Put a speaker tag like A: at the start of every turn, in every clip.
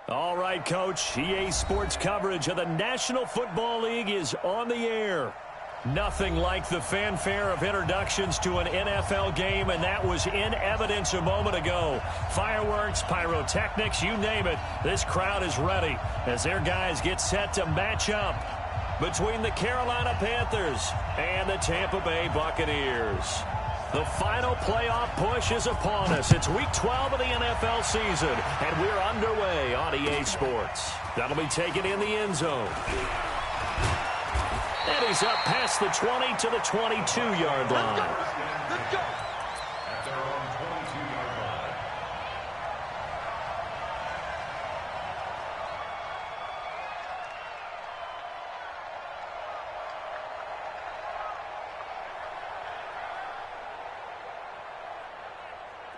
A: All right, Coach. EA Sports coverage of the National Football League is on the air. Nothing like the fanfare of introductions to an NFL game, and that was in evidence a moment ago. Fireworks, pyrotechnics, you name it. This crowd is ready as their guys get set to match up between the Carolina Panthers and the Tampa Bay Buccaneers. The final playoff push is upon us. It's Week 12 of the NFL season, and we're underway on EA Sports. That'll be taken in the end zone. And he's up past the 20 to the 22-yard line.
B: Let's go. At their own 22-yard line.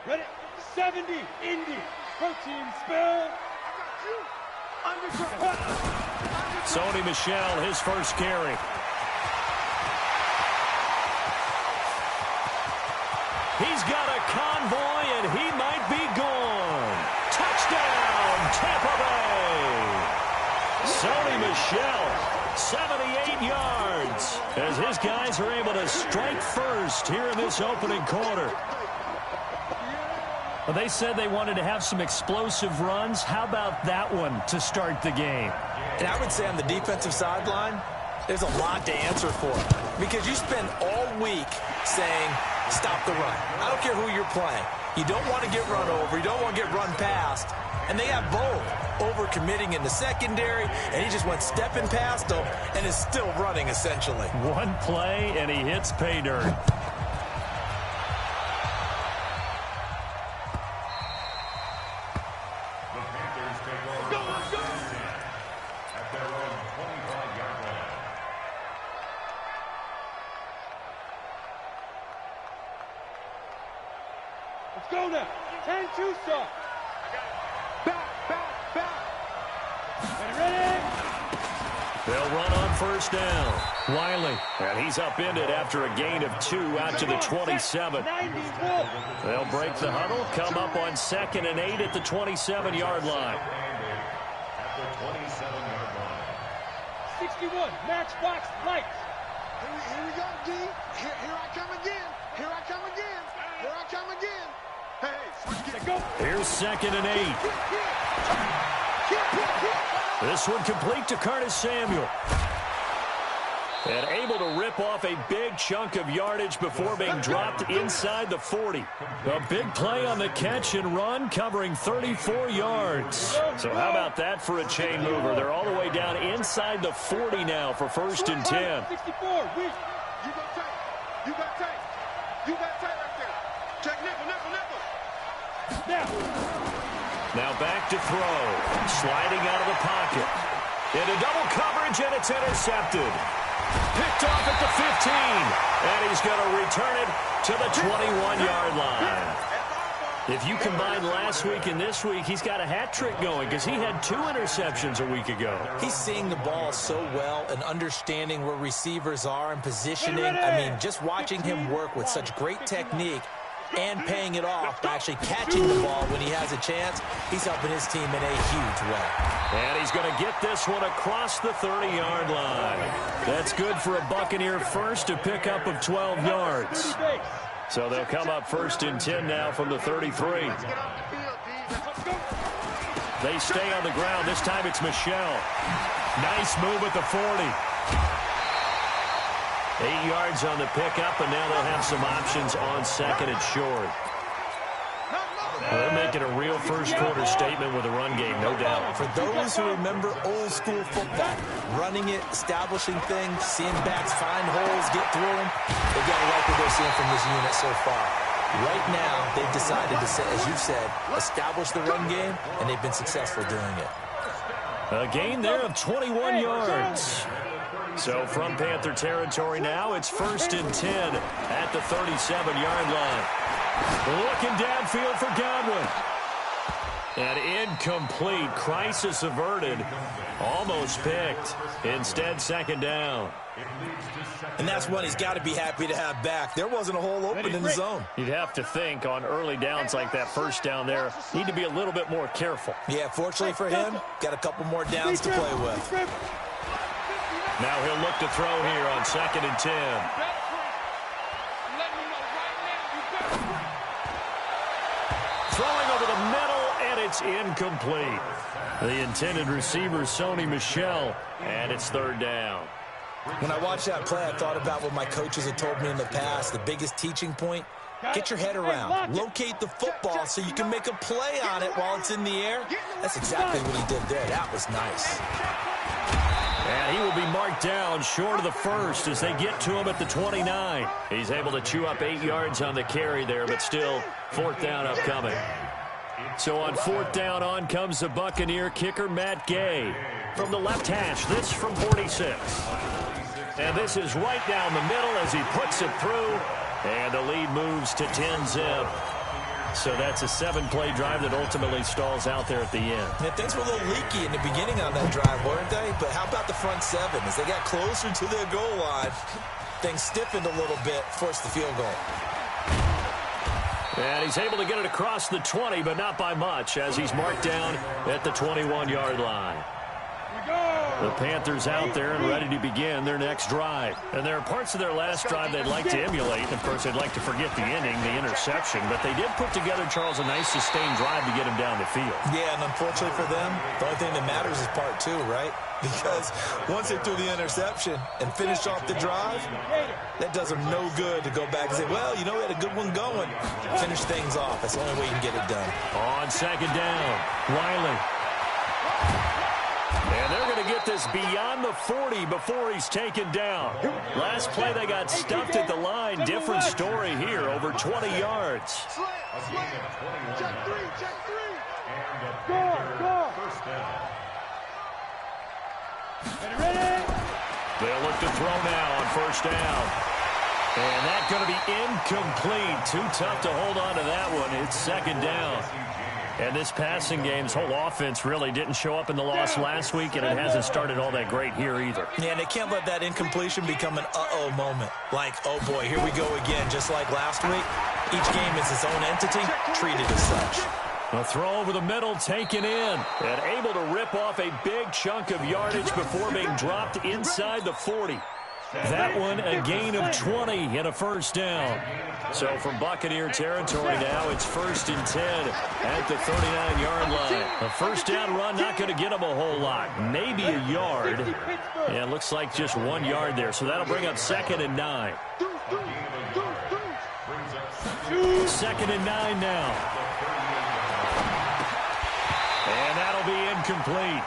C: Ready? 70, Indy. Protein spill.
A: Sony Michel, his first carry. He's got a convoy, and he might be gone. Touchdown, Tampa Bay. Sony Michel, 78 yards, as his guys are able to strike first here in this opening quarter.
D: Well, they said they wanted to have some explosive runs. How about that one to start the game?
E: And I would say on the defensive sideline, there's a lot to answer for. Because you spend all week saying, stop the run. I don't care who you're playing. You don't want to get run over. You don't want to get run past. And they have both. Over-committing in the secondary, and he just went stepping past them and is still running, essentially.
A: One play, and he hits pay dirt.
C: Let's go now. 10-2 stop. Back. Ready?
A: They'll run on first down. Wiley, and he's upended after a gain of 2 out to the 27. They'll break the huddle, come up on 2nd and 8 at the 27-yard line.
B: At the 27-yard line.
C: 61, matchbox lights.
F: Here we go, D. Here I come again. Here I come again. Here I come again. Hey, switch it.
C: Go.
A: Here's 2nd and 8. This one complete to Curtis Samuel. And able to rip off a big chunk of yardage before being dropped inside the 40. A big play on the catch and run, covering 34 yards. So how about that for a chain mover? They're all the way down inside the 40 now for 1st and 10.
C: 64, weak.
F: You got tight right there. Check nickel.
A: Now back to throw. Sliding out of the pocket. Into double coverage, and it's intercepted. Picked off at the 15. And he's going to return it to the 21-yard line. If you combine last week and this week, he's got a hat trick going because he had 2 interceptions a week ago.
E: He's seeing the ball so well and understanding where receivers are and positioning. I mean, just watching him work with such great technique and paying it off by actually catching the ball when he has a chance, he's helping his team in a huge way.
A: And he's going to get this one across the 30-yard line. That's good for a Buccaneer first, a pickup of 12 yards. So they'll come up 1st and 10 now from the 33. They stay on the ground. This time it's Michel. Nice move at the 40. 8 yards on the pickup, and now they'll have some options on 2nd and short. Well, they're making a real first-quarter statement with a run game, no doubt.
E: For those who remember old-school football, running it, establishing things, seeing backs find holes, get through them, they've got to like what they're seeing from this unit so far. Right now, they've decided to, as you said, establish the run game, and they've been successful doing it.
A: A gain there of 21 yards. So from Panther territory now, it's 1st and 10 at the 37-yard line. Looking downfield for Godwin. And incomplete. Crisis averted. Almost picked. Instead, second down.
E: And that's one he's got to be happy to have back. There wasn't a hole open in the zone.
A: You'd have to think on early downs like that, first down there, need to be a little bit more careful.
E: Yeah, fortunately for him, got a couple more downs to play with.
A: Now he'll look to throw here on 2nd and 10. Throwing over the middle, and it's incomplete. The intended receiver, Sony Michel, and it's 3rd down.
E: When I watched that play, I thought about what my coaches had told me in the past. The biggest teaching point, get your head around. Locate the football so you can make a play on it while it's in the air. That's exactly what he did there. That was nice.
A: And he will be marked down short of the first as they get to him at the 29. He's able to chew up 8 yards on the carry there, but still 4th down upcoming. So on 4th down, on comes the Buccaneer kicker, Matt Gay. From the left hash, this from 46. And this is right down the middle as he puts it through. And the lead moves to 10-zip. So that's a 7-play drive that ultimately stalls out there at the end.
E: Yeah, things were a little leaky in the beginning on that drive, weren't they? But how about the front 7? As they got closer to their goal line, things stiffened a little bit, forced the field goal.
A: And he's able to get it across the 20, but not by much, as he's marked down at the 21-yard line. The Panthers out there and ready to begin their next drive. And there are parts of their last drive they'd like to emulate. Of course, they'd like to forget the ending, the interception. But they did put together, Charles, a nice sustained drive to get him down the field.
E: Yeah, and unfortunately for them, the only thing that matters is part 2, right? Because once they threw the interception and finished off the drive, that does them no good to go back and say, well, you know, we had a good one going. Finish things off. That's the only way you can get it done.
A: On 2nd down, Wiley. And they're going to get this beyond the 40 before he's taken down. Last play, they got stuffed at the line. Different story here, over 20 yards.
F: Slant. Check 3.
C: Go. Ready?
A: They'll look to throw now on 1st down. And that's going to be incomplete. Too tough to hold on to that one. It's 2nd down. And this passing game's whole offense really didn't show up in the loss last week, and it hasn't started all that great here either.
E: Yeah, and they can't let that incompletion become an uh-oh moment. Like, oh boy, here we go again, just like last week. Each game is its own entity, treated as such.
A: A throw over the middle, taken in, and able to rip off a big chunk of yardage before being dropped inside the 40. That one, a gain of 20 and a 1st down. So from Buccaneer territory now, it's 1st and 10 at the 39-yard line. A 1st down run, not going to get them a whole lot. Maybe a yard. Yeah, it looks like just 1 yard there. So that'll bring up 2nd and 9. 2nd and 9 now. And that'll be incomplete.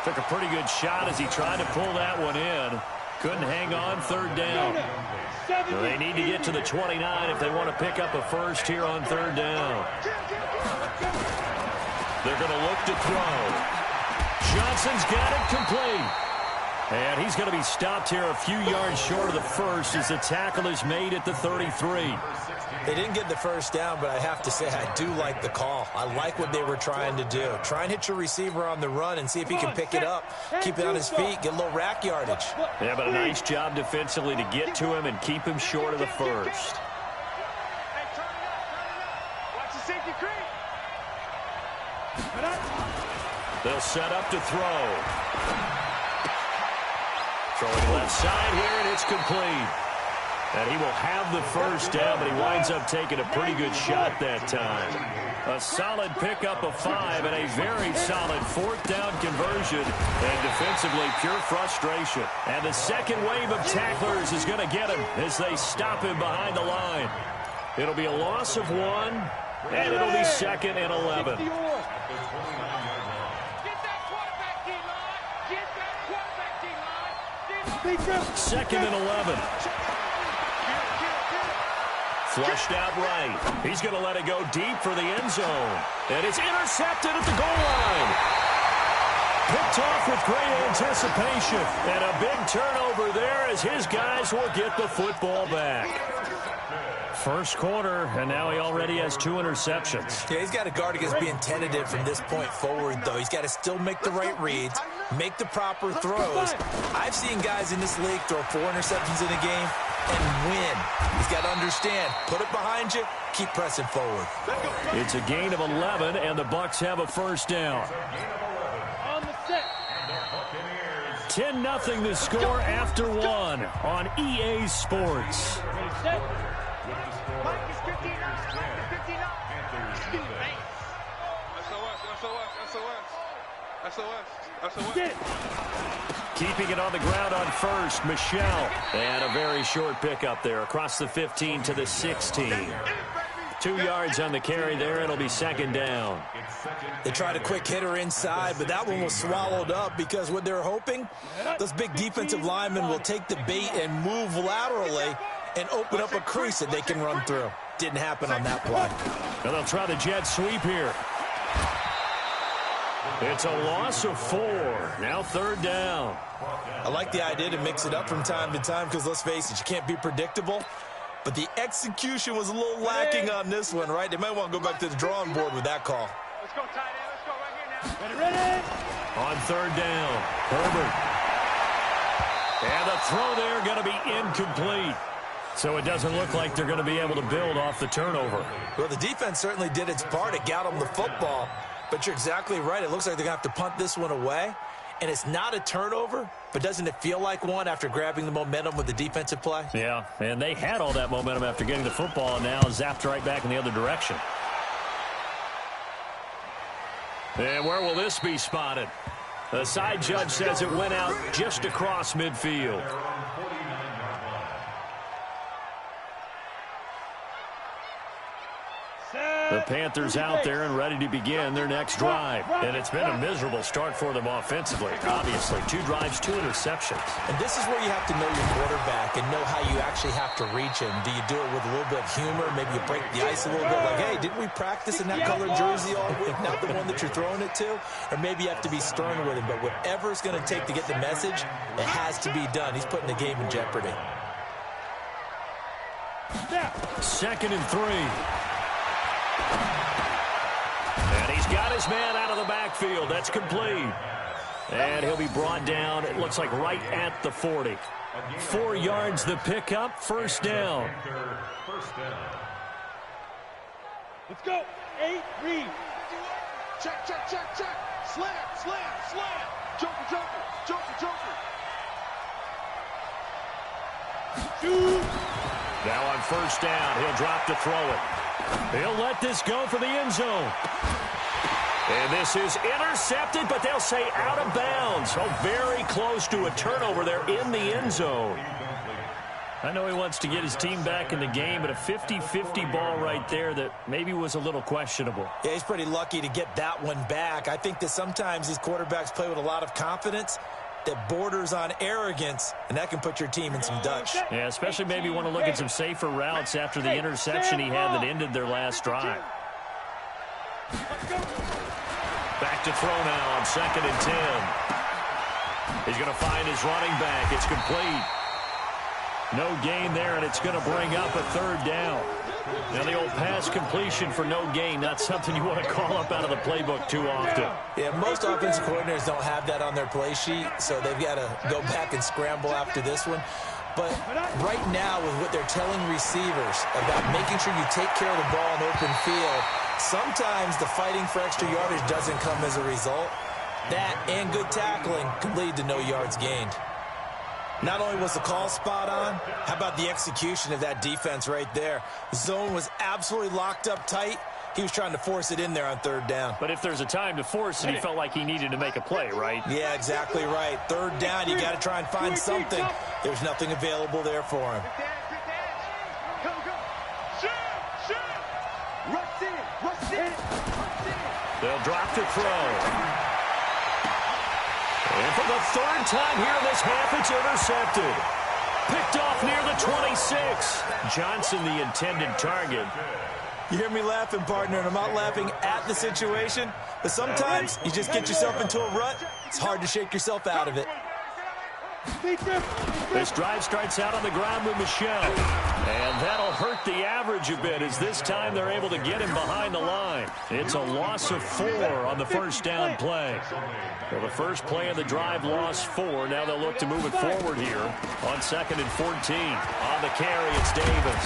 A: Took a pretty good shot as he tried to pull that one in. Couldn't hang on, 3rd down. They need to get to the 29 if they want to pick up a first here on 3rd down. They're going to look to throw. Johnson's got it complete. And he's going to be stopped here a few yards short of the first as the tackle is made at the 33.
E: They didn't get the 1st down, but I have to say I do like the call. I like what they were trying to do. Try and hit your receiver on the run and see if he can pick it up, keep it on his feet, get a little rack yardage.
A: Yeah, but a nice job defensively to get to him and keep him short of the first.
C: Watch the safety creep.
A: They'll set up to throw. Throwing left side here, and it's complete. And he will have the 1st down, but he winds up taking a pretty good shot that time. A solid pickup of 5 and a very solid 4th down conversion. And defensively, pure frustration. And the second wave of tacklers is going to get him as they stop him behind the line. It'll be a loss of 1, and it'll be 2nd and 11.
C: Get that quarterback D line. Get that quarterback D line.
A: 2nd and 11. Flushed out right. He's going to let it go deep for the end zone. And it's intercepted at the goal line. Picked off with great anticipation. And a big turnover there as his guys will get the football back. First quarter, and now he already has 2 interceptions.
E: Yeah, he's got to guard against being tentative from this point forward, though. He's got to still make the right reads, make the proper throws. I've seen guys in this league throw 4 interceptions in a game and win. He's got to understand, put it behind you, keep pressing forward.
A: It's a gain of 11, and the Bucs have a first down.
C: On the set.
A: 10-0 the score after 1 on EA Sports.
C: Ready, set. Mike is 59. Mike is 59.
B: SOS.
A: Keeping it on the ground on first, Michelle. And a very short pickup there across the 15 to the 16. 2 yards on the carry there. It'll be second down.
E: They tried a quick hitter inside, but that one was swallowed up because what they're hoping, those big defensive linemen will take the bait and move laterally and open up a crease that they can run through. Didn't happen on that play.
A: And they'll try the jet sweep here. It's a loss of 4. Now third down.
E: I like the idea to mix it up from time to time because, let's face it, you can't be predictable. But the execution was a little lacking on this one, right? They might want to go back to the drawing board with that call.
C: Let's go, tight end. Let's go right here now. Ready?
A: On third down, Herbert. And the throw there going to be incomplete. So it doesn't look like they're going to be able to build off the turnover.
E: Well, the defense certainly did its part. It got them the football. But you're exactly right. It looks like they're going to have to punt this one away. And it's not a turnover, but doesn't it feel like one after grabbing the momentum with the defensive play?
A: Yeah, and they had all that momentum after getting the football, and now zapped right back in the other direction. And where will this be spotted? The side judge says it went out just across midfield. The Panthers out there and ready to begin their next drive. And it's been a miserable start for them offensively. Obviously, 2 drives, 2 interceptions.
E: And this is where you have to know your quarterback and know how you actually have to reach him. Do you do it with a little bit of humor? Maybe you break the ice a little bit like, hey, didn't we practice in that colored jersey all week? Not the one that you're throwing it to? Or maybe you have to be stern with him. But whatever it's going to take to get the message, it has to be done. He's putting the game in jeopardy.
A: 2nd and 3. And he's got his man out of the backfield. That's complete. And he'll be brought down, it looks like right at the 40. 4 yards the pickup, first down.
C: Let's go. 8, read.
F: Check. Slam. Joker.
C: Shoot.
A: Now on first down, he'll drop to throw it. He'll let this go for the end zone. And this is intercepted, but they'll say out of bounds. Oh, very close to a turnover there in the end zone. I know he wants to get his team back in the game, but a 50-50 ball right there that maybe was a little questionable.
E: Yeah, he's pretty lucky to get that one back. I think that sometimes these quarterbacks play with a lot of confidence that borders on arrogance, and that can put your team in some Dutch.
A: Yeah, especially maybe want to look at some safer routes after the interception he had that ended their last drive. Back to throw now on 2nd and 10. He's going to find his running back. It's complete. No gain there, and it's going to bring up a third down. Now, the old pass completion for no gain, not something you want to call up out of the playbook too often.
E: Yeah, most offensive coordinators don't have that on their play sheet, so they've got to go back and scramble after this one. But right now, with what they're telling receivers about making sure you take care of the ball in open field, sometimes the fighting for extra yardage doesn't come as a result. That and good tackling can lead to no yards gained. Not only was the call spot on, how about the execution of that defense right there? The zone was absolutely locked up tight. He was trying to force it in there on third down.
A: But if there's a time to force it, he felt like he needed to make a play, right?
E: Yeah, exactly right. Third down, you got to try and find something. There's nothing available there for him.
F: Go. Shoot. Rush in.
A: They'll drop to throw. And for the 3rd time here in this half, it's intercepted. Picked off near the 26. Johnson, the intended target.
E: You hear me laughing, partner, and I'm not laughing at the situation, but sometimes you just get yourself into a rut. It's hard to shake yourself out of it.
A: This drive starts out on the ground with Michel. And that'll hurt the average a bit as this time they're able to get him behind the line. It's a loss of 4 on the first down play. Well, the first play of the drive lost 4. Now they'll look to move it forward here on 2nd and 14. On the carry, it's Davis.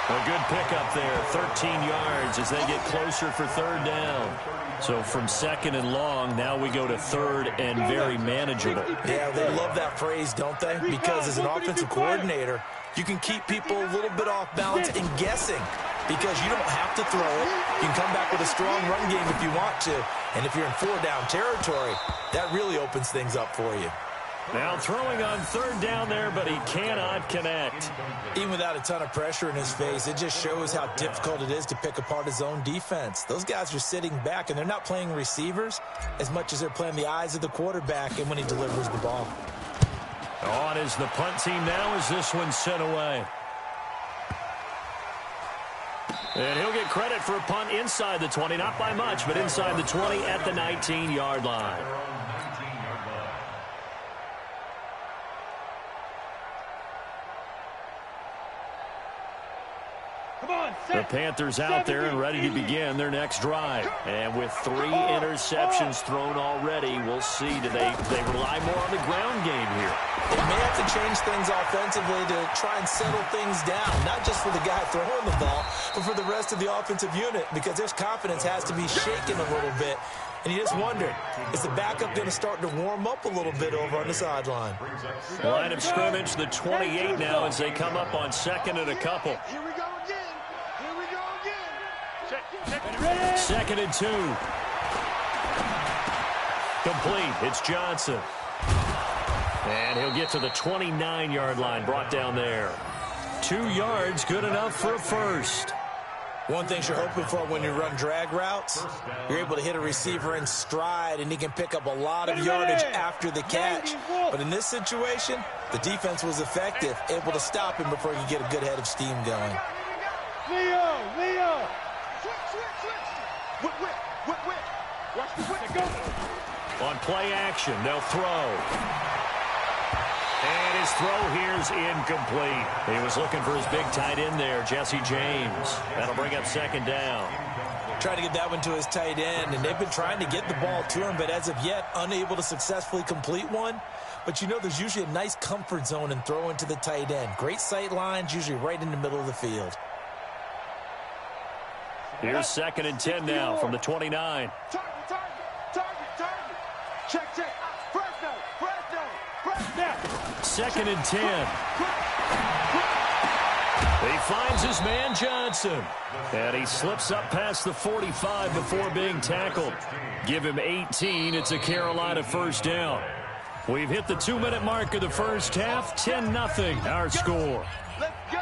A: A good pickup there, 13 yards as they get closer for 3rd down. So from 2nd and long, now we go to 3rd and very manageable.
E: Yeah, they love that phrase, don't they? Because as an offensive coordinator, you can keep people a little bit off balance and guessing because you don't have to throw it. You can come back with a strong run game if you want to. And if you're in 4-down territory, that really opens things up for you.
A: Now throwing on 3rd down there, but he cannot connect.
E: Even without a ton of pressure in his face, it just shows how difficult it is to pick apart his own defense. Those guys are sitting back, and they're not playing receivers as much as they're playing the eyes of the quarterback and when he delivers the ball.
A: On is the punt team now as this one's sent away. And he'll get credit for a punt inside the 20, not by much, but inside the 20 at the 19-yard line. The Panthers out there and ready to begin their next drive. And with 3 interceptions thrown already, we'll see. Do they rely more on the ground game here?
E: They may have to change things offensively to try and settle things down, not just for the guy throwing the ball, but for the rest of the offensive unit, because their confidence has to be shaken a little bit. And you just wonder, is the backup going to start to warm up a little bit over on the sideline?
A: Line of scrimmage, the 28 now as they come up on 2nd and a couple.
F: Here we go again.
A: 2nd and 2. Complete. It's Johnson. And he'll get to the 29-yard line, brought down there. 2 yards, good enough for a first.
E: One thing you're hoping for when you run drag routes, you're able to hit a receiver in stride, and he can pick up a lot of yardage after the catch. But in this situation, the defense was effective, able to stop him before he could get a good head of steam going.
F: Leo! Whip. Watch the whip. Go.
A: On play action, they'll throw. And his throw here's incomplete. He was looking for his big tight end there, Jesse James. That'll bring up 2nd down.
E: Trying to get that one to his tight end, and they've been trying to get the ball to him, but as of yet, unable to successfully complete one. But you know there's usually a nice comfort zone in throwing to the tight end. Great sight lines, usually right in the middle of the field.
A: Here's 2nd and 10 now from the 29.
F: Target. Check. Fresno.
A: 2nd and 10. He finds his man Johnson. And he slips up past the 45 before being tackled. Give him 18. It's a Carolina first down. We've hit the 2-minute mark of the first half. 10-0 our score.
F: Let's go.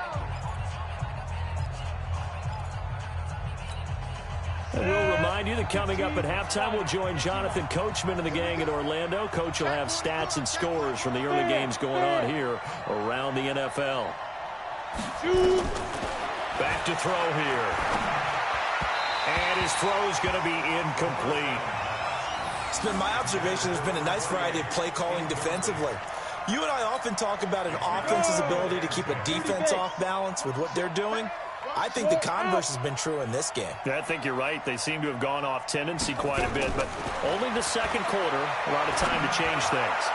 A: And we'll remind you that coming up at halftime, we'll join Jonathan Coachman and the gang in Orlando. Coach will have stats and scores from the early games going on here around the NFL. Back to throw here. And his throw is going to be incomplete.
E: It's been my observation there's been a nice variety of play calling defensively. You and I often talk about an offense's ability to keep a defense off balance with what they're doing. I think the converse has been true in this game.
A: I think you're right. They seem to have gone off tendency quite a bit, but only the 2nd quarter, a lot of time to change things.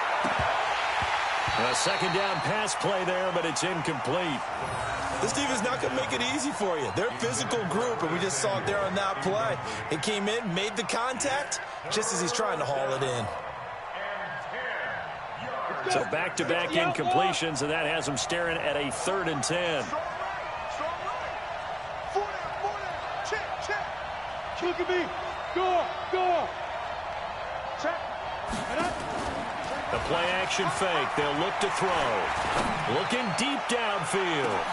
A: A 2nd down pass play there, but it's incomplete.
E: This defense is not going to make it easy for you. They're a physical group, and we just saw it there on that play. It came in, made the contact, just as he's trying to haul it in.
A: So back-to-back incompletions, and that has them staring at a 3rd and 10.
F: Look at me. Go. Check.
A: The play action fake. They'll look to throw. Looking deep downfield.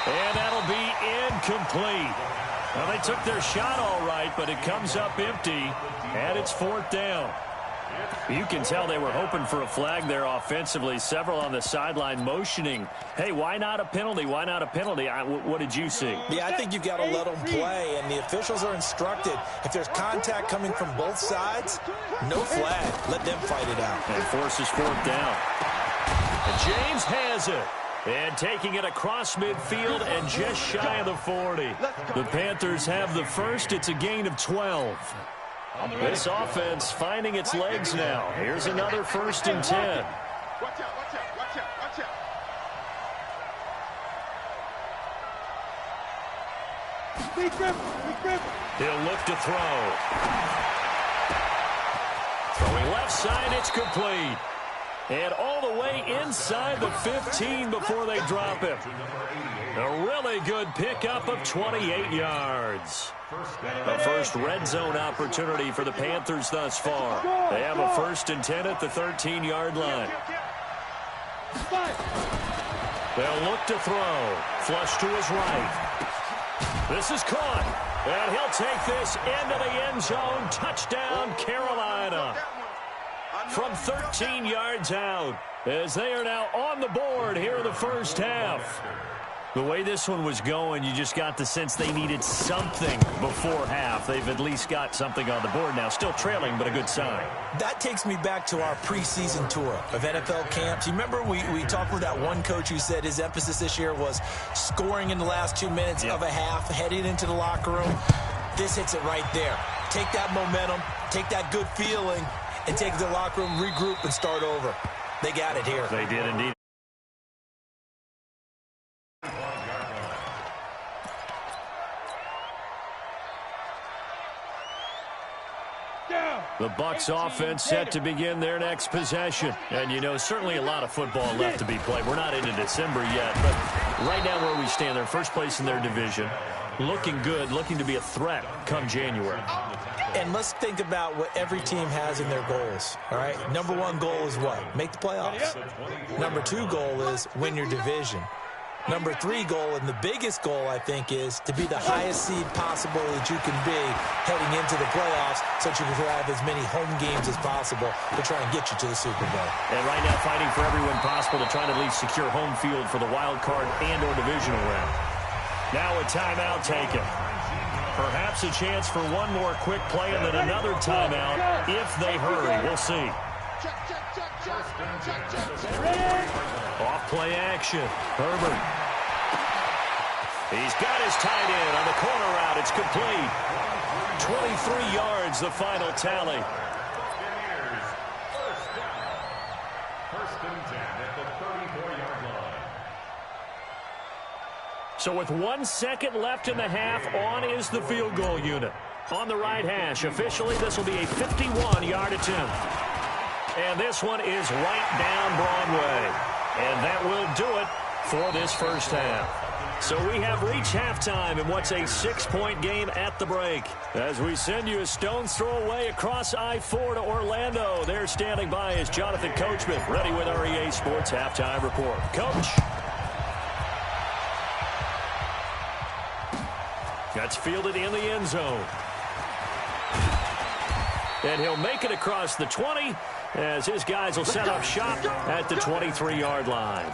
A: And that'll be incomplete. Well, they took their shot all right, but it comes up empty, and it's 4th down. You can tell they were hoping for a flag there offensively. Several on the sideline motioning, hey, why not a penalty? Why not a penalty? What did you see?
E: Yeah, I think you've got to let them play, and the officials are instructed. If there's contact coming from both sides, no flag. Let them fight it out.
A: And forces fourth down. And James has it. And taking it across midfield and just shy of the 40. The Panthers have the first. It's a gain of 12. This offense finding its legs now. Here's another 1st and 10.
F: Watch out, watch out, watch out, watch out.
A: He'll look to throw. Throwing left side, it's complete. And all the way inside the 15 before they drop him. A really good pickup of 28 yards. A first red zone opportunity for the Panthers thus far. They have a 1st and 10 at the 13-yard line. They'll look to throw. Flush to his right. This is caught. And he'll take this into the end zone. Touchdown, Carolina. From 13 yards out, as they are now on the board here in the first half. The way this one was going, you just got the sense they needed something before half. They've at least got something on the board now. Still trailing, but a good sign.
E: That takes me back to our preseason tour of NFL camps. You remember we talked with that one coach who said his emphasis this year was scoring in the last 2 minutes of a half, heading into the locker room. This hits it right there. Take that momentum, take that good feeling, and take it to the locker room, regroup, and start over. They got it here.
A: They did indeed. The Bucs offense set to begin their next possession. And, you know, certainly a lot of football left to be played. We're not into December yet, but right now where we stand, they're first place in their division. Looking good, looking to be a threat come January.
E: And let's think about what every team has in their goals, all right? Number 1 goal is what? Make the playoffs. Number 2 goal is win your division. Number 3 goal, and the biggest goal, I think, is to be the highest seed possible that you can be heading into the playoffs so that you can have as many home games as possible to try and get you to the Super Bowl.
A: And right now fighting for every win possible to try to at least secure home field for the wild card and or divisional round. Now a timeout taken. Perhaps a chance for one more quick play and then another timeout if they hurry. We'll see. Off play action. Herbert. He's got his tight end on the corner route. It's complete. 23 yards, the final tally.
B: First and 10 at the 34-yard line.
A: So with 1 second left in the half, on is the field goal unit. On the right hash, officially this will be a 51-yard attempt. And this one is right down Broadway. And that will do it for this first half. So we have reached halftime in what's a 6-point game at the break. As we send you a stone's throw away across I-4 to Orlando. There standing by is Jonathan Coachman, ready with our EA Sports Halftime Report. Coach. That's fielded in the end zone. And he'll make it across the 20 as his guys will set up shop at the 23-yard line.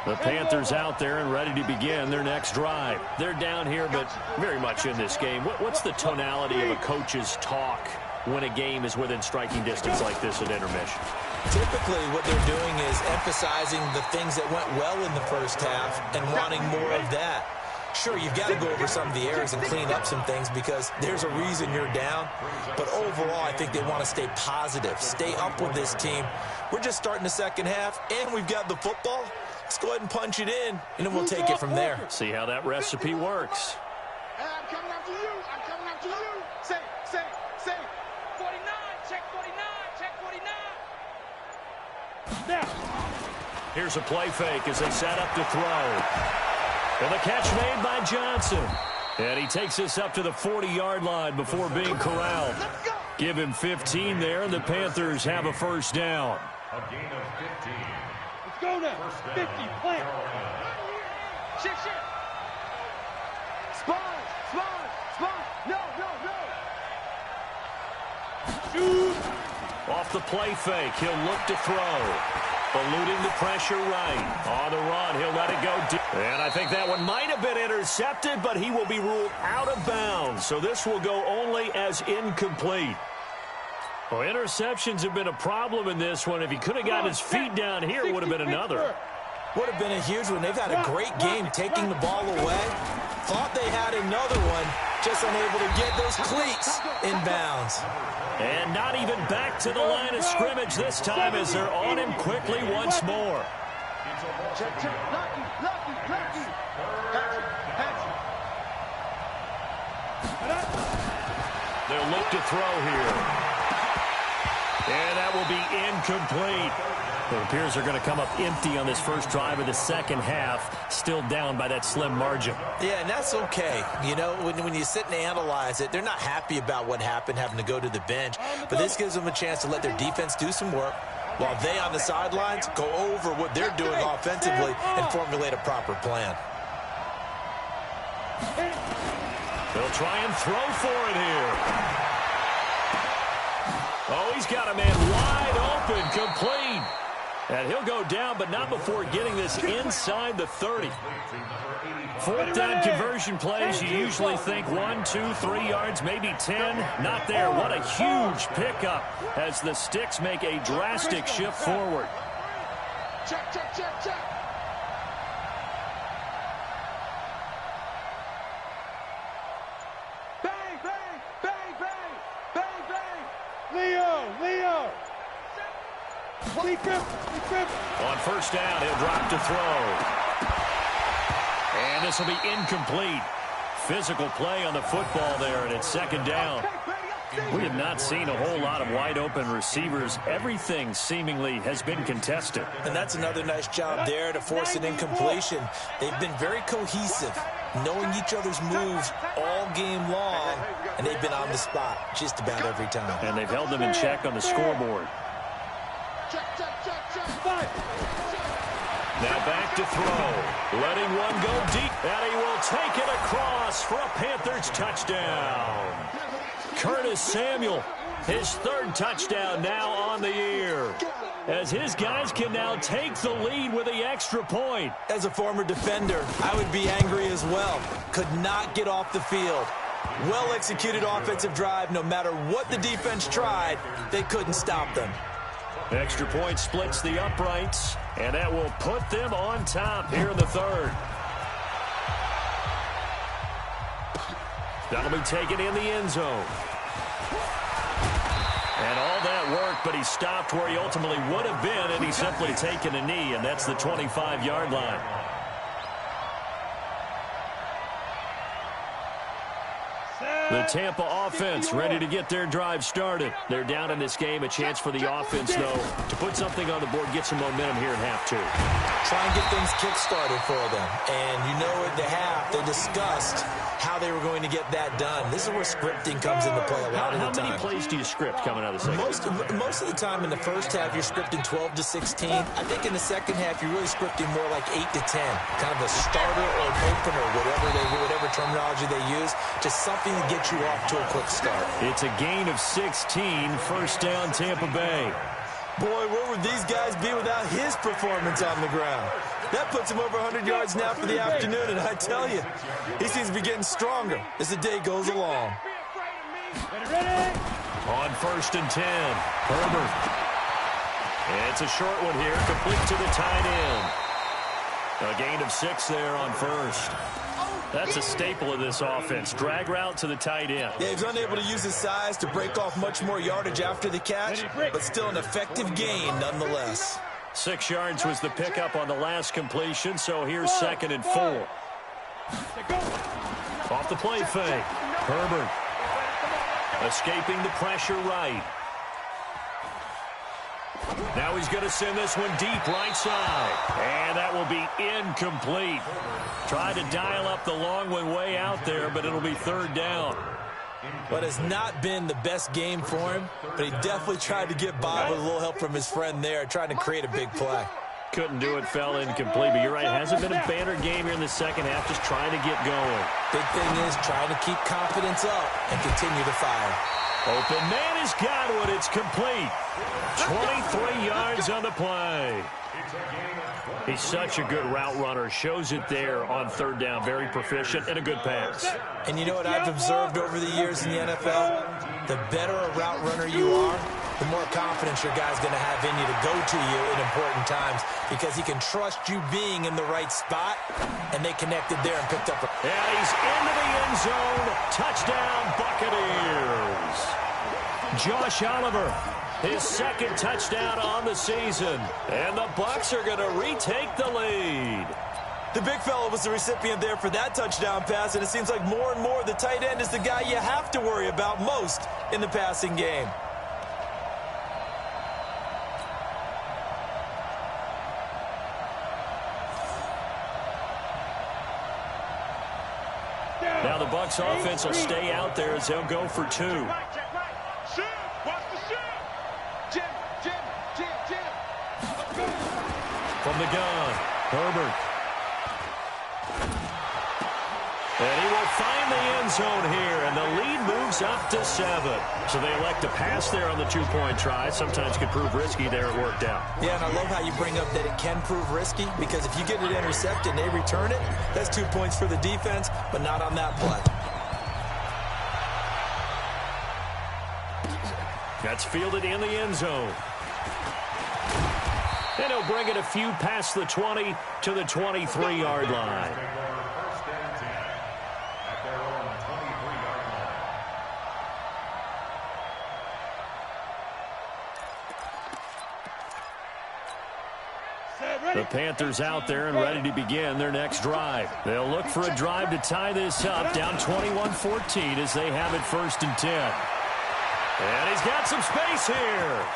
A: The Panthers out there and ready to begin their next drive. They're down here, but very much in this game. What's the tonality of a coach's talk when a game is within striking distance like this at intermission?
E: Typically, what they're doing is emphasizing the things that went well in the first half and wanting more of that. Sure, you've got to go over some of the errors and clean up some things because there's a reason you're down. But overall, I think they want to stay positive, stay up with this team. We're just starting the second half, and we've got the football. Let's go ahead and punch it in, and then we'll take it from there.
A: See how that recipe works.
F: I'm coming after you. I'm coming after you. Say.
C: 49, check 49, check 49.
F: Now.
A: Here's a play fake as they set up to throw. And the catch made by Johnson. And he takes this up to the 40-yard line before being corralled. Give him 15 there, and the Panthers have a first down.
B: A gain of 15.
F: Let's go now. 50, plant.
C: Shit.
F: Spawn. No.
A: Off the play fake, he'll look to throw. Eluding the pressure right. On the run, he'll let it go deep. And I think that one might have been intercepted, but he will be ruled out of bounds. So this will go only as incomplete. Well, interceptions have been a problem in this one. If he could have gotten his feet down here, it would have been another.
E: Would have been a huge one. They've had a great game taking the ball away. Thought they had another one, just unable to get those cleats in bounds.
A: And not even back to the line of scrimmage this time as they're on him quickly once more.
F: Check, check. Lucky, lucky, lucky. Patch it.
A: They'll look to throw here. And that will be incomplete. It appears they're going to come up empty on this first drive of the second half, still down by that slim margin.
E: Yeah, and that's okay. You know, when you sit and analyze it, they're not happy about what happened, having to go to the bench. But this gives them a chance to let their defense do some work while they on the sidelines go over what they're doing offensively and formulate a proper plan.
A: They'll try and throw for it here. Oh, he's got a man wide open, complete. And he'll go down, but not before getting this inside the 30. Fourth down conversion plays, you usually think 1, 2, 3 yards, maybe 10. Not there. What a huge pickup as the Sticks make a drastic shift forward.
F: Check, check, check, check. Bang, bang, bang, bang, bang, bang. Leo.
A: On first down, he'll drop to throw. And this will be incomplete. Physical play on the football there, and it's second down. We have not seen a whole lot of wide-open receivers. Everything seemingly has been contested.
E: And that's another nice job there to force an incompletion. They've been very cohesive, knowing each other's moves all game long, and they've been on the spot just about every time.
A: And they've held them in check on the scoreboard. Now back to throw. Letting one go deep. And he will take it across for a Panthers touchdown. Curtis Samuel, his third touchdown now on the year. As his guys can now take the lead with the extra point.
E: As a former defender, I would be angry as well. Could not get off the field. Well-executed offensive drive. No matter what the defense tried, they couldn't stop them.
A: Extra point splits the uprights, and that will put them on top here in the third. That'll be taken in the end zone. And all that work, but he stopped where he ultimately would have been, and he's simply taken a knee, and that's the 25-yard line. The Tampa offense ready to get their drive started. They're down in this game. A chance for the offense, though, to put something on the board, get some momentum here in half two.
E: Try and get things kick-started for them. And you know at the half, they discussed how they were going to get that done. This is where scripting comes into play a lot of the time.
A: How many plays do you script coming out of the second?
E: Most of the time in the first half, you're scripting 12 to 16. I think in the second half, you're really scripting more like 8 to 10. Kind of a starter or an opener, whatever terminology they use. Just something to get you off to a quick start.
A: It's a gain of 16, first down Tampa Bay.
E: Boy, where would these guys be without his performance on the ground? That puts him over 100 yards now for the afternoon, and I tell you, he seems to be getting stronger as the day goes along.
A: On first and 10, Herbert. It's a short one here, complete to the tight end. A gain of 6 there on first. That's a staple of this offense. Drag route to the tight end.
E: Yeah, he's unable to use his size to break off much more yardage after the catch, but still an effective gain nonetheless.
A: 6 yards was the pickup on the last completion, so here's second and 4. Off the play fake. Herbert escaping the pressure right. Now he's going to send this one deep right side. And that will be incomplete. Tried to dial up the long one way out there, but it'll be third down.
E: But it's not been the best game for him, but he definitely tried to get by with a little help from his friend there, trying to create a big play.
A: Couldn't do it, fell incomplete. But you're right, hasn't been a banner game here in the second half, just trying to get going.
E: Big thing is trying to keep confidence up and continue to fire.
A: Open man has got one. It's complete. 23 yards on the play. He's such a good route runner. Shows it there on third down. Very proficient and a good pass.
E: And you know what I've observed over the years in the NFL? The better a route runner you are, the more confidence your guy's going to have in you to go to you in important times because he can trust you being in the right spot, and they connected there and picked up.
A: And he's into the end zone. Touchdown, Buccaneers. Josh Oliver, his second touchdown on the season. And the Bucs are going to retake the lead.
E: The big fella was the recipient there for that touchdown pass, and it seems like more and more the tight end is the guy you have to worry about most in the passing game.
A: Now the Bucs offense will stay out there as they'll go for two. From the gun, Herbert. And he will find the end zone here, and the lead moves up to 7. So they elect to pass there on the two-point try. Sometimes could prove risky. There it worked out.
E: Yeah, and I love how you bring up that it can prove risky, because if you get it intercepted and they return it, that's 2 points for the defense, but not on that play.
A: That's fielded in the end zone. And he'll bring it a few past the 20 to the 23-yard line. The Panthers out there and ready to begin their next drive. They'll look for a drive to tie this up, down 21-14 as they have it 1st and 10. And he's got some space here.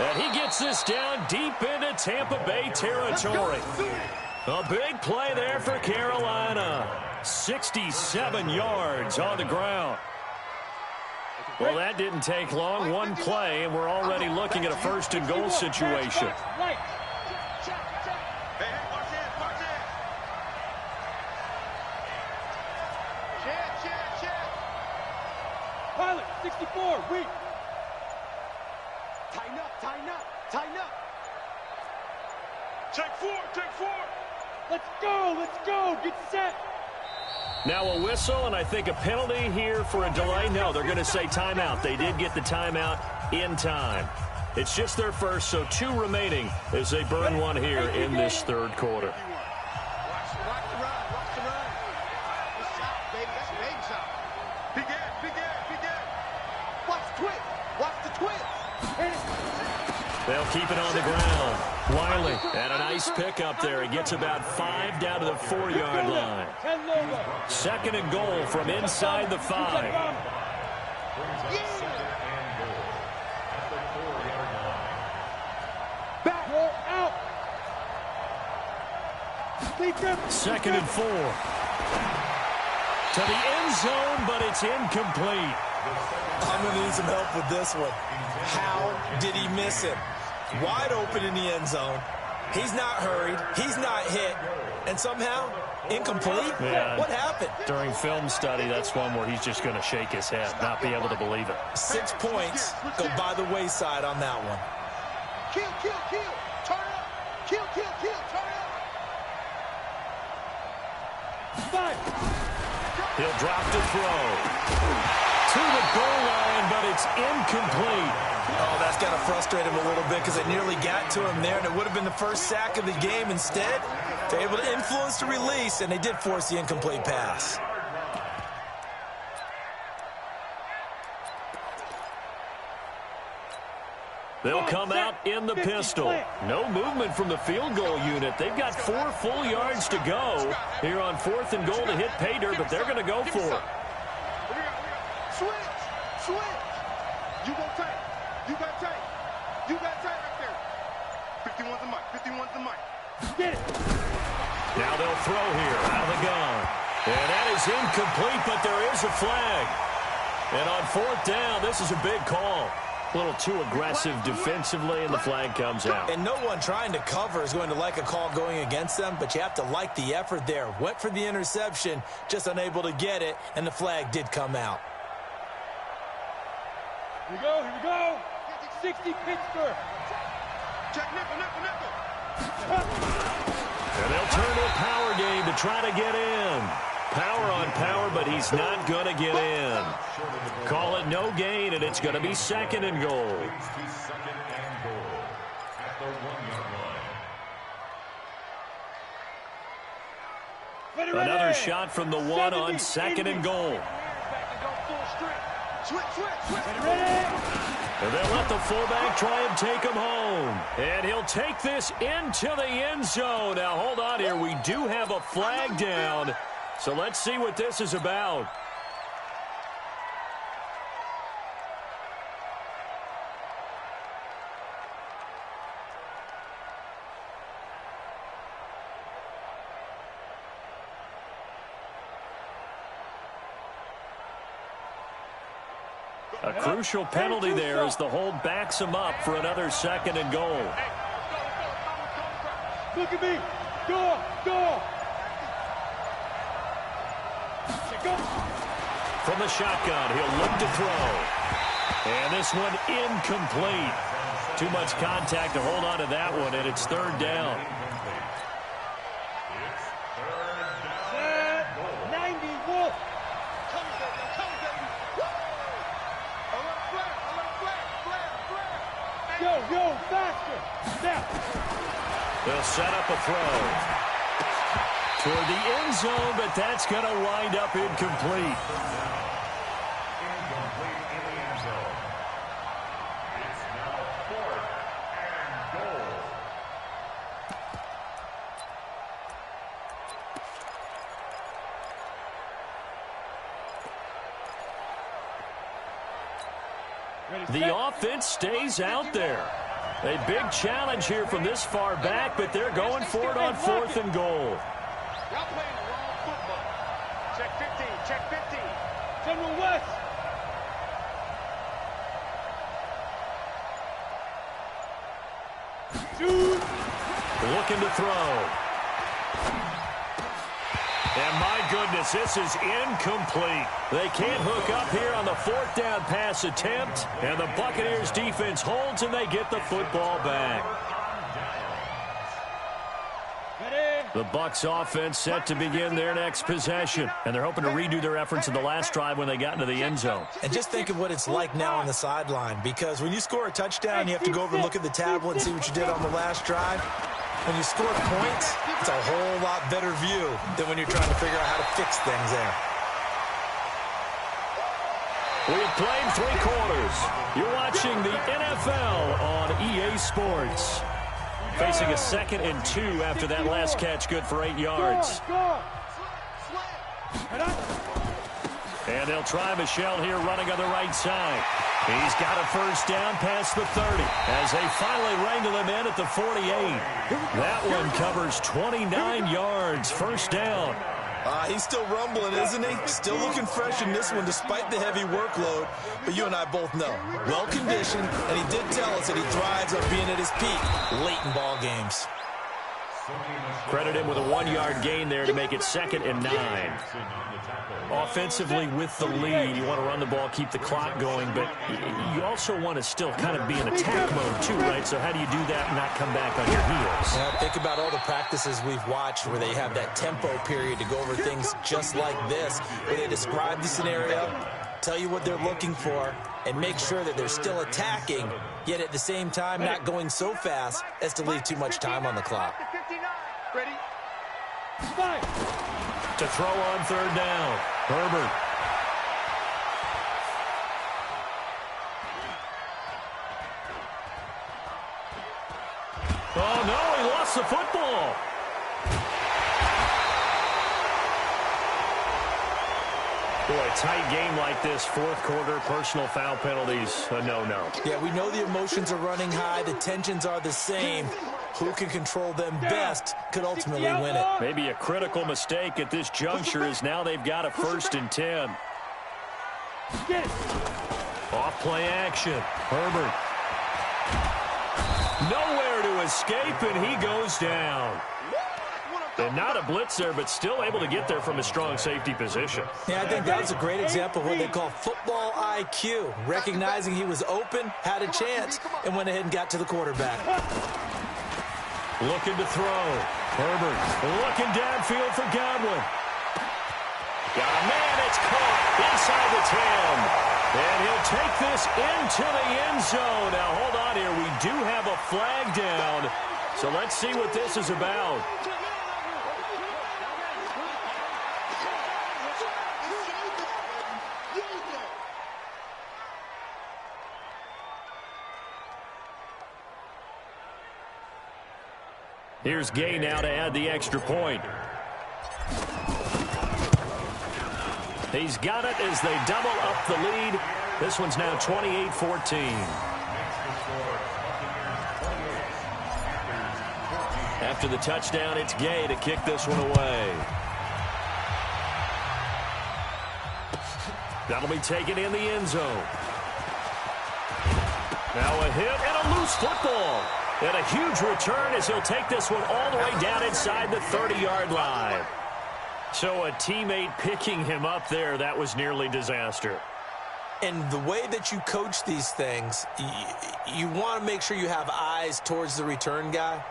A: And he gets this down deep into Tampa Bay territory. A big play there for Carolina. 67 yards on the ground. Well, that didn't take long. One play, and we're already looking at a 1st and goal situation.
C: Pilot, 64, weak. Tighten up, tighten up, tighten up.
F: Take 4, take 4.
C: Let's go, get set.
A: Now a whistle, and I think a penalty here for a delay. No, they're going to say timeout. They did get the timeout in time. It's just their first, so 2 remaining as they burn one here in this 3rd quarter.
F: Watch the run, watch the run. Good shot, baby, that's a baby shot. Big end. Watch the twist, watch the twist.
A: They'll keep it on the ground. Wiley, and a nice pickup there. He gets about 5 down to the 4-yard line. 2nd and goal from inside the 5.
C: Back, out.
A: 2nd and 4. To the end zone, but it's incomplete.
E: I'm going to need some help with this one. How did he miss it? Wide open in the end zone. He's not hurried. He's not hit. And somehow, incomplete?
A: Yeah.
E: What happened?
A: During film study, that's one where he's just going to shake his head, not be able to believe it.
E: 6 points go by the wayside on that one.
F: Kill, turn up. Kill, turn up.
C: 5.
A: He'll drop to throw. To the goal line, but it's incomplete.
E: Oh, that's got to frustrate him a little bit because they nearly got to him there, and it would have been the first sack of the game. Instead, they're able to influence the release, and they did force the incomplete pass.
A: They'll come out in the pistol. No movement from the field goal unit. They've got 4 full yards to go here on 4th and goal to hit pay dirt, but they're going to go for it.
F: Switch. You got tight. You got tight right there. 51's the mic.
C: Get it.
A: Now they'll throw here out of the gun. And that is incomplete, but there is a flag. And on 4th down, this is a big call. A little too aggressive defensively, and the flag comes out.
E: And no one trying to cover is going to like a call going against them, but you have to like the effort there. Went for the interception, just unable to get it, and the flag did come out.
C: Here we go, here we go. 60 Pittsburgh.
F: Check nickel, nickel, nickel.
A: And they'll turn to a power game to try to get in. Power on power, but he's not going to get in. Call it no gain, and it's going to be 2nd and goal.
B: Second and goal at the 1-yard line.
A: Another shot from the 1 on 2nd and goal.
F: Switch, switch, switch.
A: And they'll let the fullback try and take him home. And he'll take this into the end zone. Now, hold on here. We do have a flag down. So let's see what this is about. A crucial penalty there as the hold backs him up for another 2nd and goal.
C: Look at me. Go, go.
A: From the shotgun, he'll look to throw. And this one incomplete. Too much contact to hold on to that one, and it's 3rd down.
C: Set. 90, Wolf.
F: Come, baby, come, baby. Woo! A little flare, a little flare, flare, flare.
C: Yo, yo, faster. Step.
A: They'll set up a throw toward the end zone, but that's going to wind up incomplete.
B: Incomplete in the end zone. It's now 4th and goal.
A: The offense stays out there. A big challenge here from this far back, but they're going for it on 4th and goal.
F: Y'all playing the wrong football. Check 15, check 15.
C: General West. Shoot.
A: Looking to throw. And my goodness, this is incomplete. They can't hook up here on the 4th down pass attempt. And the Buccaneers defense holds and they get the football back. The Bucs offense set to begin their next possession. And they're hoping to redo their efforts in the last drive when they got into the end zone.
E: And just think of what it's like now on the sideline, because when you score a touchdown, you have to go over and look at the tablet and see what you did on the last drive. When you score points, it's a whole lot better view than when you're trying to figure out how to fix things there.
A: We have played 3 quarters. You're watching the NFL on EA Sports. Facing a 2nd and 2 after that last catch, good for 8 yards. And they'll try Michelle here running on the right side. He's got a 1st down past the 30 as they finally wrangle him in at the 48. That one covers 29 yards, 1st down.
E: He's still rumbling, isn't he? Still looking fresh in this one despite the heavy workload. But you and I both know, well-conditioned, and he did tell us that he thrives on being at his peak late in ball games.
A: Credit him with a 1-yard gain there to make it 2nd and 9. Offensively with the lead, you want to run the ball, keep the clock going, but you also want to still kind of be in attack mode too, right? So how do you do that and not come back on your heels?
E: Now, think about all the practices we've watched where they have that tempo period to go over things just like this, where they describe the scenario, tell you what they're looking for, and make sure that they're still attacking, yet at the same time not going so fast as to leave too much time on the clock.
F: Ready?
A: To throw on 3rd down, Herbert. Oh, no, he lost the football. Boy, a tight game like this, 4th quarter, personal foul penalties, a no-no.
E: Yeah, we know the emotions are running high, the tensions are the same. Who can control them best could ultimately win it.
A: Maybe a critical mistake at this juncture is now they've got a 1st and 10. Off play action. Herbert. Nowhere to escape, and he goes down. And not a blitz there, but still able to get there from a strong safety position.
E: Yeah, I think that was a great example of what they call football IQ. Recognizing he was open, had a chance, and went ahead and got to the quarterback.
A: Looking to throw. Herbert looking downfield for Godwin. Got a man, it's caught inside the 10. And he'll take this into the end zone. Now, hold on here. We do have a flag down. So let's see what this is about. Here's Gay now to add the extra point. He's got it as they double up the lead. This one's now 28-14. After the touchdown, it's Gay to kick this one away. That'll be taken in the end zone. Now a hit and a loose football. And a huge return as he'll take this one all the way down inside the 30-yard line. So a teammate picking him up there, that was nearly disaster.
E: And the way that you coach these things, you want to make sure you have eyes towards the return guy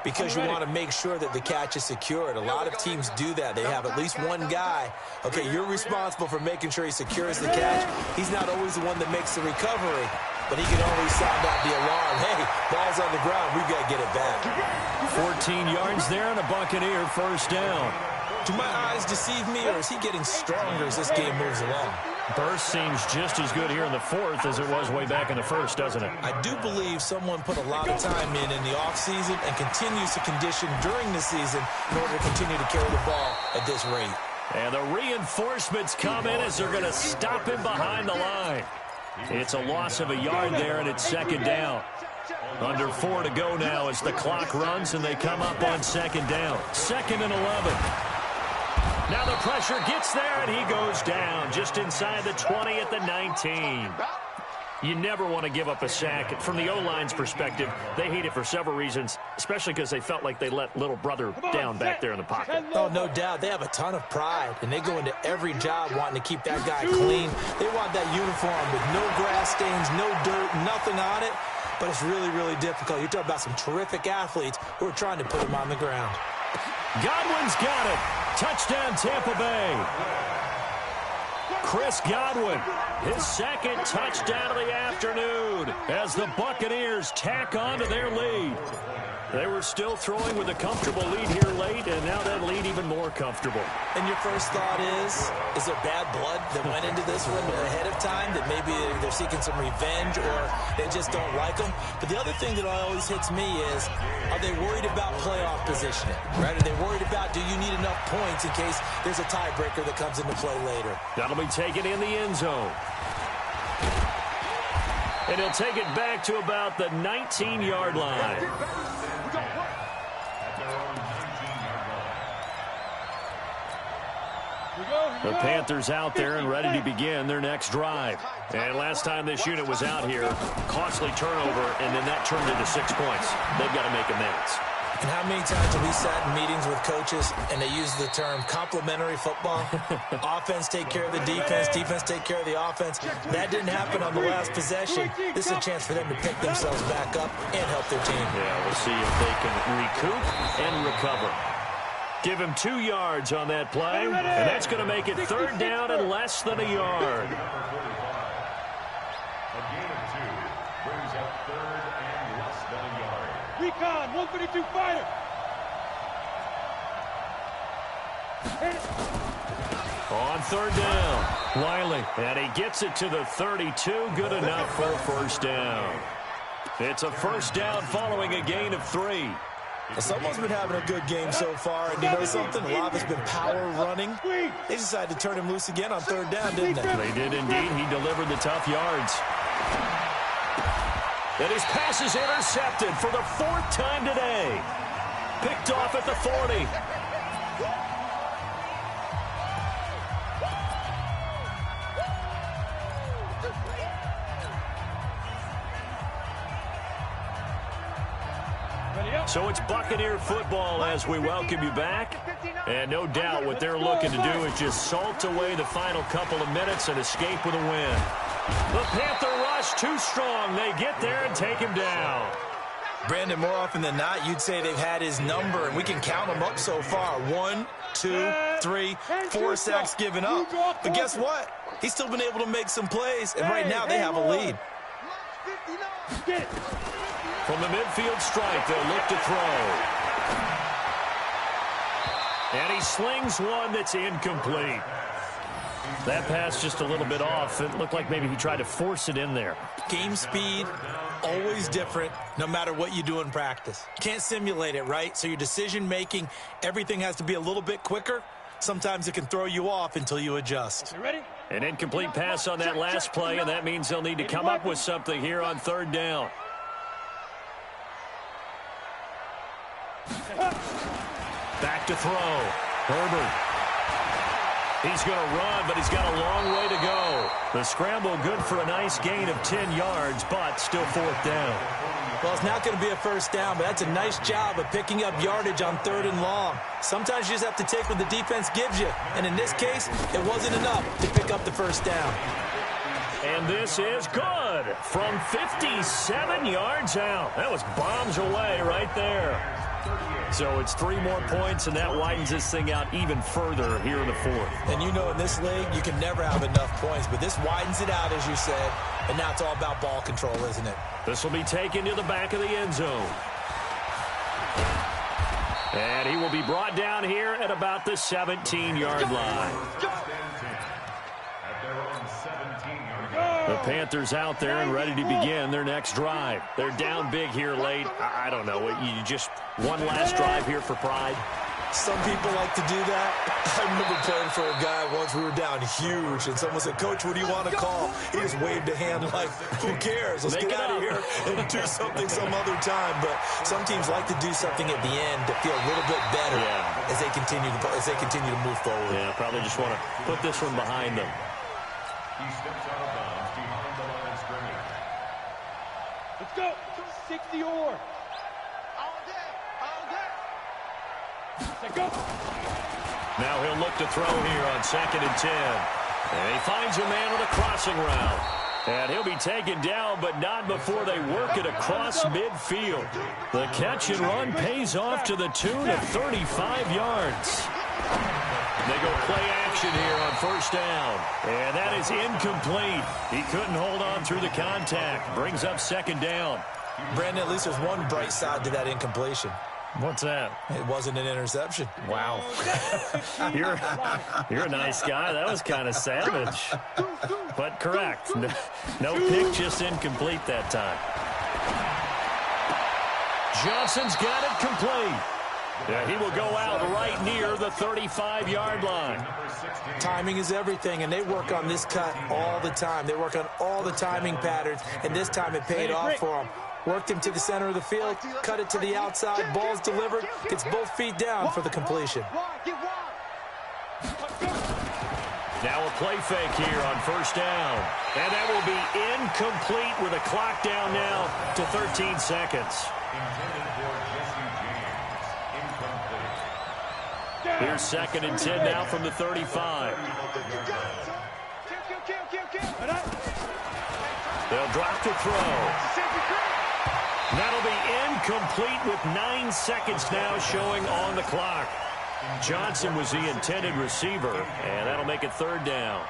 E: because you want to make sure that the catch is secured. A lot of teams do that. They have at least one guy. Okay, you're responsible for making sure he secures the catch. He's not always the one that makes the recovery, but he can always sound out the alarm. Hey, ball's on the ground. We've got to get it back.
A: 14 yards there and a Buccaneer first down.
E: Do my eyes deceive me, or is he getting stronger as this game moves along?
A: Burst seems just as good here in the fourth as it was way back in the first, doesn't it?
E: I do believe someone put a lot of time in the offseason and continues to condition during the season in order to continue to carry the ball at this rate.
A: And the reinforcements come in as they're going to stop him behind the line. It's a loss of a yard there, and it's second down. Under 4 to go now as the clock runs, and they come up on second down. 2nd and 11. Now the pressure gets there, and he goes down just inside the 20 at the 19. You never want to give up a sack. From the O-line's perspective, they hate it for several reasons, especially because they felt like they let little brother down back there in the pocket.
E: Oh, no doubt. They have a ton of pride, and they go into every job wanting to keep that guy clean. They want that uniform with no grass stains, no dirt, nothing on it. But it's really, really difficult. You're talking about some terrific athletes who are trying to put him on the ground.
A: Godwin's got it. Touchdown, Tampa Bay. Chris Godwin, his second touchdown of the afternoon as the Buccaneers tack on to their lead. They were still throwing with a comfortable lead here late, and now that lead even more comfortable.
E: And your first thought is there bad blood that went into this one ahead of time, that maybe they're seeking some revenge or they just don't like them? But the other thing that always hits me is, are they worried about playoff positioning? Right? Are they worried about, do you need enough points in case there's a tiebreaker that comes into play later?
A: That'll be taken in the end zone. And he'll take it back to about the 19-yard line. The Panthers out there and ready to begin their next drive. And last time this unit was out here, costly turnover, and then that turned into 6 points. They've got to make amends.
E: And how many times have we sat in meetings with coaches and they use the term complementary football? Offense take care of the defense, defense take care of the offense. That didn't happen on the last possession. This is a chance for them to pick themselves back up and help their team.
A: Yeah, we'll see if they can recoup and recover. Give him 2 yards on that play, and that's going to make it third down and less than a yard.
B: A gain of 2 brings up third and less than a yard.
C: Recon, 152 fighter.
A: On third down, Wiley, and he gets it to the 32, good enough for a first down. It's a first down following a gain of 3.
E: Someone's been having a good game so far, and you know something? A lot of it's been power running. They decided to turn him loose again on third down, didn't they?
A: They did indeed. He delivered the tough yards. And his pass is intercepted for the 4th time today. Picked off at the 40. So it's Buccaneer football as we welcome you back. And no doubt what they're looking to do is just salt away the final couple of minutes and escape with a win. The Panther rush too strong. They get there and take him down.
E: Brandon, more often than not, you'd say they've had his number, and we can count them up so far. 1, 2, 3, 4 sacks given up. But guess what? He's still been able to make some plays, and right now they have a lead.
A: From the midfield stripe, they'll look to throw. And he slings one that's incomplete. That pass just a little bit off. It looked like maybe he tried to force it in there.
E: Game speed, always different, no matter what you do in practice. Can't simulate it, right? So your decision-making, everything has to be a little bit quicker. Sometimes it can throw you off until you adjust.
C: You ready?
A: An incomplete pass on that last play, and that means they'll need to come up with something here on third down. Back to throw. Herbert. He's going to run, but he's got a long way to go. The scramble good for a nice gain of 10 yards, but still fourth down.
E: Well, it's not going to be a first down, but that's a nice job of picking up yardage on 3rd and long. Sometimes you just have to take what the defense gives you, and in this case, it wasn't enough to pick up the first down.
A: And this is good from 57 yards out. That was bombs away right there. So it's 3 more points, and that widens this thing out even further here in the fourth.
E: And you know in this league, you can never have enough points, but this widens it out, as you said, and now it's all about ball control, isn't it?
A: This will be taken to the back of the end zone. And he will be brought down here at about the 17-yard line. The Panthers out there and ready to begin their next drive. They're down big here late. I don't know. You just one last drive here for pride.
E: Some people like to do that. I remember playing for a guy once. We were down huge, and someone said, "Coach, what do you want to call?" He just waved a hand like, "Who cares? Let's get out of here and do something some other time." But some teams like to do something at the end to feel a little bit better as they continue to move forward.
A: Yeah, probably just want to put this one behind them.
B: He steps out of bounds behind the line of scrimmage.
C: Let's go. 60 or. Go.
A: Now he'll look to throw here on 2nd and 10. And he finds a man on a crossing route. And he'll be taken down, but not before they work it across midfield. The catch and run pays off to the tune of 35 yards. They go play action here on 1st down. And that is incomplete. He couldn't hold on through the contact. Brings up 2nd down.
E: Brandon, at least there's one bright side to that incompletion.
A: What's that?
E: It wasn't an interception.
A: Wow. You're a nice guy. That was kind of savage. But correct. No pick, just incomplete that time. Johnson's got it complete. Yeah, he will go out right near the 35-yard line.
E: Timing is everything, and they work on this cut all the time. They work on all the timing patterns, and this time it paid off for them. Worked him to the center of the field, cut it to the outside, ball's delivered, gets both feet down for the completion.
A: Now a play fake here on 1st down. And that will be incomplete with a clock down now to 13 seconds. Here's 2nd and 10 now from the 35. They'll drop to throw. That'll be incomplete with 9 seconds now showing on the clock. Johnson was the intended receiver, and that'll make it 3rd down.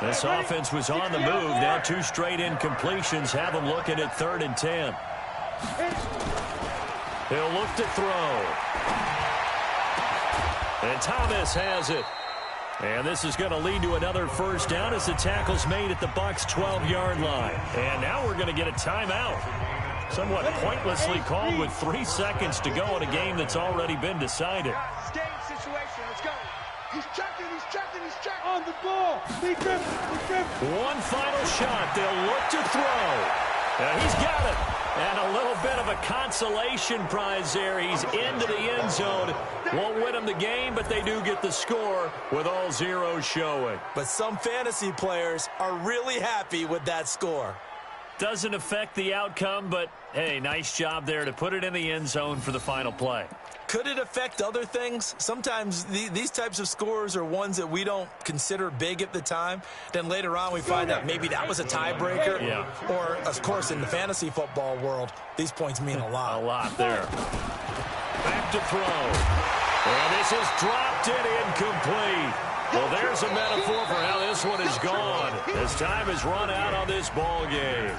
A: This offense was on the move. Now 2 straight incompletions have them looking at 3rd and 10. He'll look to throw. And Thomas has it. And this is going to lead to another 1st down as the tackle's made at the Bucs' 12-yard line. And now we're going to get a timeout. Somewhat pointlessly called with 3 seconds to go in a game that's already been decided.
F: Game situation. Let's go. He's checking.
C: On the ball. Be grip.
A: One final shot. They'll look to throw. Now he's got it. And a little bit of a consolation prize there. He's into the end zone. Won't win them the game, but they do get the score with all zeros showing.
E: But some fantasy players are really happy with that score.
A: Doesn't affect the outcome, but, hey, nice job there to put it in the end zone for the final play.
E: Could it affect other things? Sometimes these types of scores are ones that we don't consider big at the time. Then later on we find out maybe that was a tiebreaker.
A: Yeah.
E: Or, of course, in the fantasy football world, these points mean a lot.
A: A lot there. Back to throw. And this is dropped and incomplete. Well, there's a metaphor for how this one is gone as time has run out on this ball game.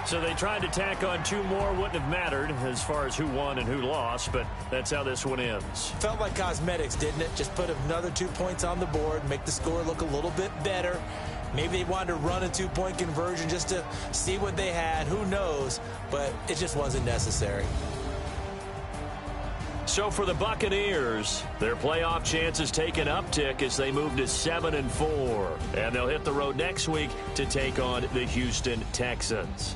A: So they tried to tack on 2 more. Wouldn't have mattered as far as who won and who lost, but that's how this one ends.
E: Felt like cosmetics, didn't it? Just put another 2 points on the board, make the score look a little bit better. Maybe they wanted to run a 2-point conversion just to see what they had. Who knows? But it just wasn't necessary.
A: So for the Buccaneers, their playoff chances take an uptick as they move to 7-4. And they'll hit the road next week to take on the Houston Texans.